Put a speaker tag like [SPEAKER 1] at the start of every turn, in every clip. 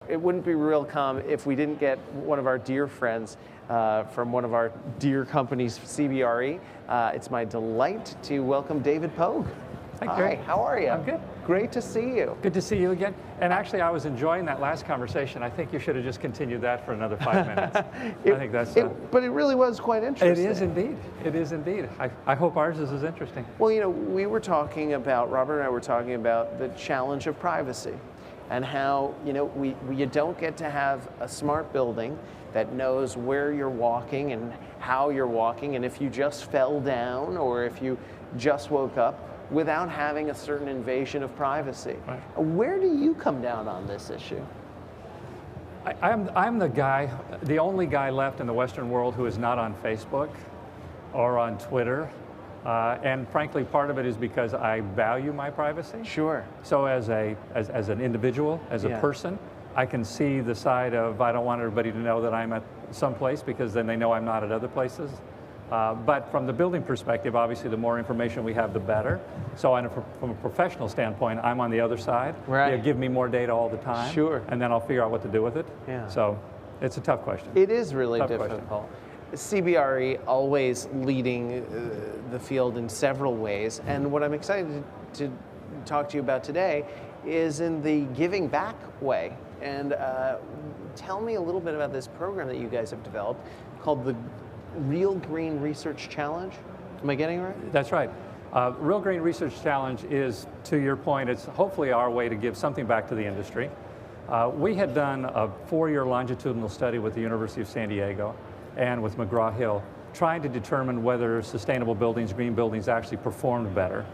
[SPEAKER 1] it wouldn't be Realcomm if we didn't get one of our dear friends from one of our dear companies, CBRE. It's my delight to welcome David Pogue. Hi, how are you?
[SPEAKER 2] I'm good.
[SPEAKER 1] Great to see you.
[SPEAKER 2] Good to see you again. And actually, I was enjoying that last conversation. I think you should have just continued that for another 5 minutes. I think that's.
[SPEAKER 1] But it really was quite interesting.
[SPEAKER 2] It is indeed. It is indeed. I hope ours is as interesting.
[SPEAKER 1] Well, you know, we were talking about, Robert and I were talking about the challenge of privacy and how, you know, you don't get to have a smart building that knows where you're walking and how you're walking, and if you just fell down or if you just woke up, without having a certain invasion of privacy.
[SPEAKER 2] Right.
[SPEAKER 1] Where do you come down on this issue?
[SPEAKER 2] I'm the only guy left in the Western world who is not on Facebook or on Twitter. And frankly, part of it is because I value my privacy.
[SPEAKER 1] Sure.
[SPEAKER 2] So as an individual, as a person, I can see the side of I don't want everybody to know that I'm at some place because then they know I'm not at other places. But from the building perspective, obviously, the more information we have, the better. So from a professional standpoint, I'm on the other side.
[SPEAKER 1] Right.
[SPEAKER 2] You give me more data all the time.
[SPEAKER 1] Sure.
[SPEAKER 2] And then I'll figure out what to do with it.
[SPEAKER 1] Yeah.
[SPEAKER 2] So it's a tough question.
[SPEAKER 1] It is really
[SPEAKER 2] tough
[SPEAKER 1] difficult. CBRE always leading the field in several ways. And what I'm excited to talk to you about today is in the giving back way. And tell me a little bit about this program that you guys have developed called the Real Green Research Challenge. Am I getting it right?
[SPEAKER 2] That's right. Real Green Research Challenge is, to your point, it's hopefully our way to give something back to the industry. We had done a 4-year longitudinal study with the University of San Diego and with McGraw-Hill, trying to determine whether sustainable buildings, green buildings, actually performed better.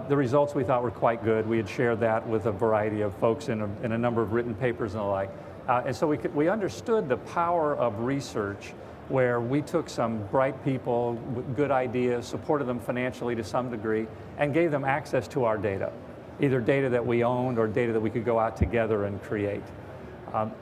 [SPEAKER 2] The results we thought were quite good. We had shared that with a variety of folks in a number of written papers and the like. And so we understood the power of research, where we took some bright people with good ideas, supported them financially to some degree, and gave them access to our data, either data that we owned or data that we could go out together and create.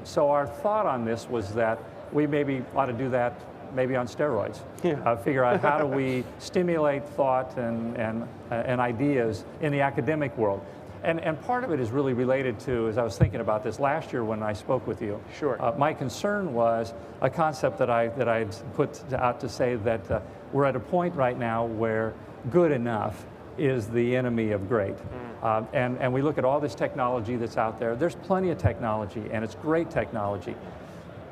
[SPEAKER 2] So our thought on this was that we maybe ought to do that maybe on steroids. Yeah. Figure out how do we stimulate thought and ideas in the academic world. And part of it is really related to, as I was thinking about this last year when I spoke with you.
[SPEAKER 1] Sure.
[SPEAKER 2] My concern was a concept that I'd put out to say that we're at a point right now where good enough is the enemy of great. And we look at all this technology that's out there. There's plenty of technology, and it's great technology.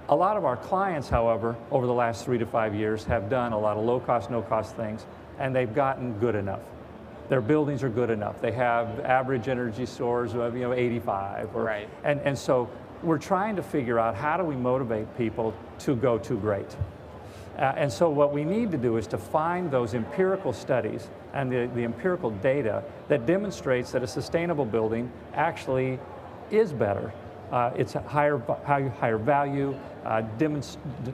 [SPEAKER 2] A lot of our clients, however, over the last 3 to 5 years have done a lot of low-cost, no-cost things, and they've gotten good enough. Their buildings are good enough. They have average energy scores of 85.
[SPEAKER 1] Right.
[SPEAKER 2] And so we're trying to figure out how do we motivate people to go to great. And so what we need to do is to find those empirical studies and the empirical data that demonstrates that a sustainable building actually is better. It's a higher value,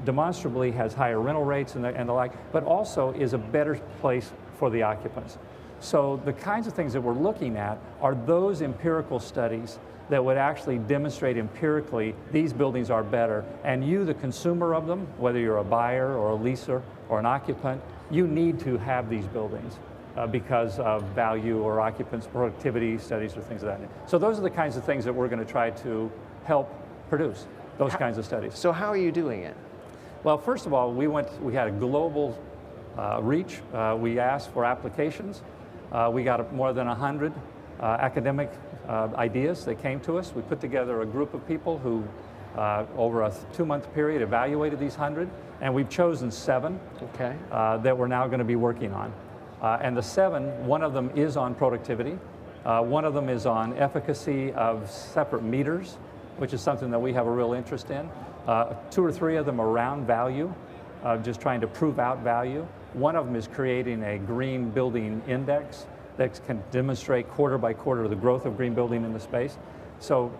[SPEAKER 2] demonstrably has higher rental rates and the like, but also is a better place for the occupants. So the kinds of things that we're looking at are those empirical studies that would actually demonstrate empirically these buildings are better, and you, the consumer of them, whether you're a buyer or a leaser or an occupant, you need to have these buildings because of value or occupants productivity studies or things of that nature. So those are the kinds of things that we're going to try to help produce, those kinds of studies.
[SPEAKER 1] So how are you doing it?
[SPEAKER 2] Well, first of all, we had a global reach. We asked for applications. We got more than 100 academic ideas that came to us. We put together a group of people who, over a 2-month period, evaluated these 100, and we've chosen 7 that we're now going to be working on. And the 7, one of them is on productivity. One of them is on efficacy of separate meters, which is something that we have a real interest in. 2 or 3 of them around value, just trying to prove out value. One of them is creating a green building index that can demonstrate quarter by quarter the growth of green building in the space. So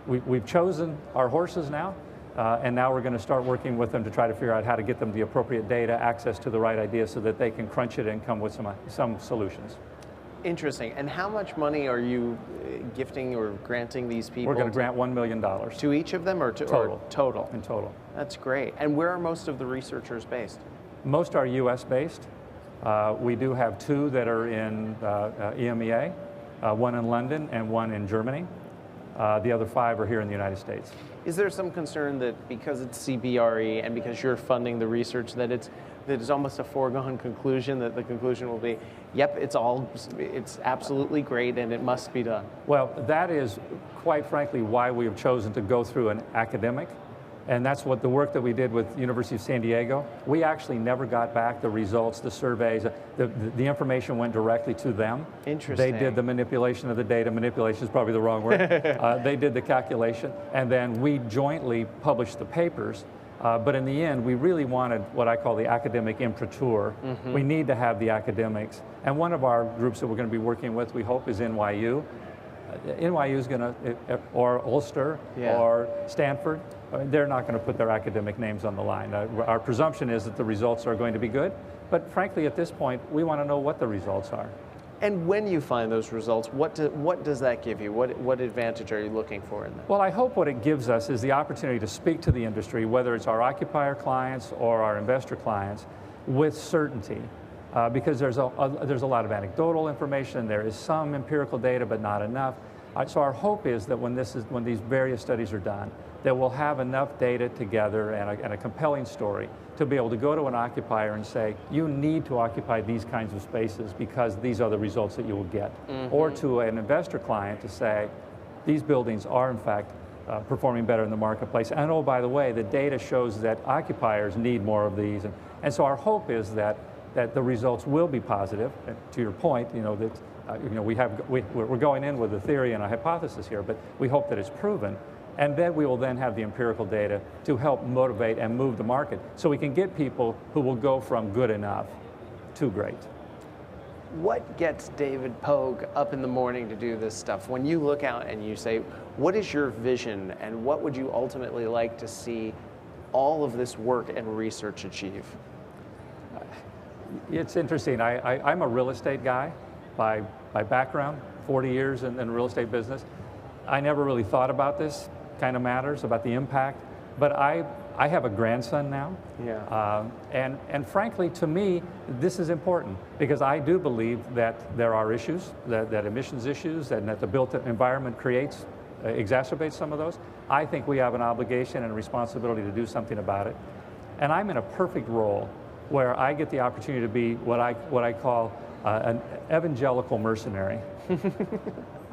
[SPEAKER 2] we've chosen our horses now, and now we're going to start working with them to try to figure out how to get them the appropriate data, access to the right ideas so that they can crunch it and come with some solutions.
[SPEAKER 1] Interesting. And how much money are you gifting or granting these people?
[SPEAKER 2] We're going to grant $1 million.
[SPEAKER 1] To each of them or
[SPEAKER 2] total?
[SPEAKER 1] Total.
[SPEAKER 2] In total.
[SPEAKER 1] That's great. And where are most of the researchers based?
[SPEAKER 2] Most are US based. We do have 2 that are in EMEA, one in London and one in Germany. The other 5 are here in the United States.
[SPEAKER 1] Is there some concern that because it's CBRE and because you're funding the research that it's almost a foregone conclusion, that the conclusion will be, yep, it's absolutely great and it must be done?
[SPEAKER 2] Well, that is quite frankly why we have chosen to go through an academic, and that's what the work that we did with University of San Diego. We actually never got back the results, the surveys, the information went directly to them.
[SPEAKER 1] Interesting.
[SPEAKER 2] They did the manipulation of the data. Manipulation is probably the wrong word. They did the calculation, and then we jointly published the papers. But in the end, we really wanted what I call the academic imprimatur. Mm-hmm. We need to have the academics. And one of our groups that we're going to be working with, we hope, is NYU. NYU is going to, or Ulster, or Stanford. They're not going to put their academic names on the line. Our presumption is that the results are going to be good. But frankly, at this point, we want to know what the results are.
[SPEAKER 1] And when you find those results, what does that give you? What advantage are you looking for in that?
[SPEAKER 2] Well, I hope what it gives us is the opportunity to speak to the industry, whether it's our occupier clients or our investor clients, with certainty. Because there's a lot of anecdotal information, there is some empirical data, but not enough. So our hope is that when these various studies are done, that we'll have enough data together and a compelling story to be able to go to an occupier and say, you need to occupy these kinds of spaces because these are the results that you will get. Mm-hmm. Or to an investor client to say, these buildings are in fact performing better in the marketplace. And oh, by the way, the data shows that occupiers need more of these. And so our hope is that the results will be positive. And to your point, we're going in with a theory and a hypothesis here, but we hope that it's proven. And then we will then have the empirical data to help motivate and move the market so we can get people who will go from good enough to great.
[SPEAKER 1] What gets David Pogue up in the morning to do this stuff? When you look out and you say, what is your vision and what would you ultimately like to see all of this work and research achieve?
[SPEAKER 2] It's interesting. I'm a real estate guy by background, 40 years in the real estate business. I never really thought about this kind of matters, about the impact, but I have a grandson now. Yeah. And frankly, to me, this is important because I do believe that there are issues, that emissions issues, and that the built environment exacerbates some of those. I think we have an obligation and a responsibility to do something about it. And I'm in a perfect role where I get the opportunity to be what I call an evangelical mercenary.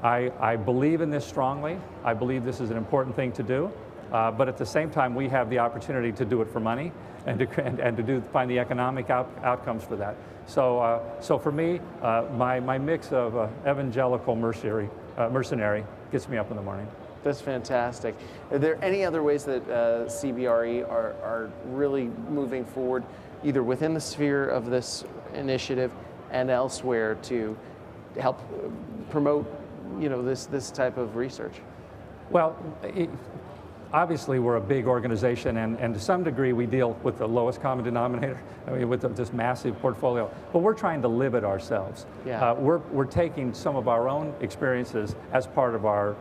[SPEAKER 2] I believe in this strongly. I believe this is an important thing to do. But at the same time, we have the opportunity to do it for money and to find the economic outcomes for that. So for me, my mix of evangelical mercenary gets me up in the morning.
[SPEAKER 1] That's fantastic. Are there any other ways that CBRE are really moving forward, either within the sphere of this initiative and elsewhere, to help promote, this type of research?
[SPEAKER 2] Well, obviously we're a big organization, and to some degree we deal with the lowest common denominator, with this massive portfolio. But we're trying to live it ourselves. Yeah. We're taking some of our own experiences as part of our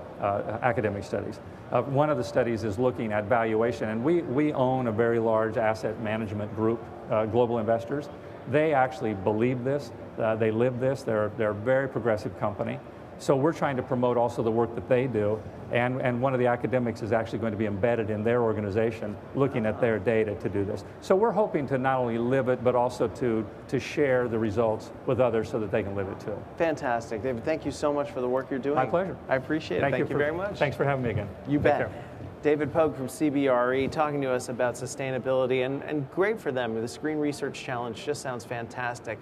[SPEAKER 2] academic studies. One of the studies is looking at valuation, and we own a very large asset management group, Global Investors. They actually believe this. They live this. They're a very progressive company. So we're trying to promote also the work that they do, and one of the academics is actually going to be embedded in their organization looking at their data to do this. So we're hoping to not only live it, but also to share the results with others so that they can live it too.
[SPEAKER 1] Fantastic. David, thank you so much for the work you're doing.
[SPEAKER 2] My pleasure.
[SPEAKER 1] I appreciate it. Thank you very much.
[SPEAKER 2] Thanks for having me again.
[SPEAKER 1] You bet. David Pogue from CBRE talking to us about sustainability, and great for them. This Green Research Challenge just sounds fantastic.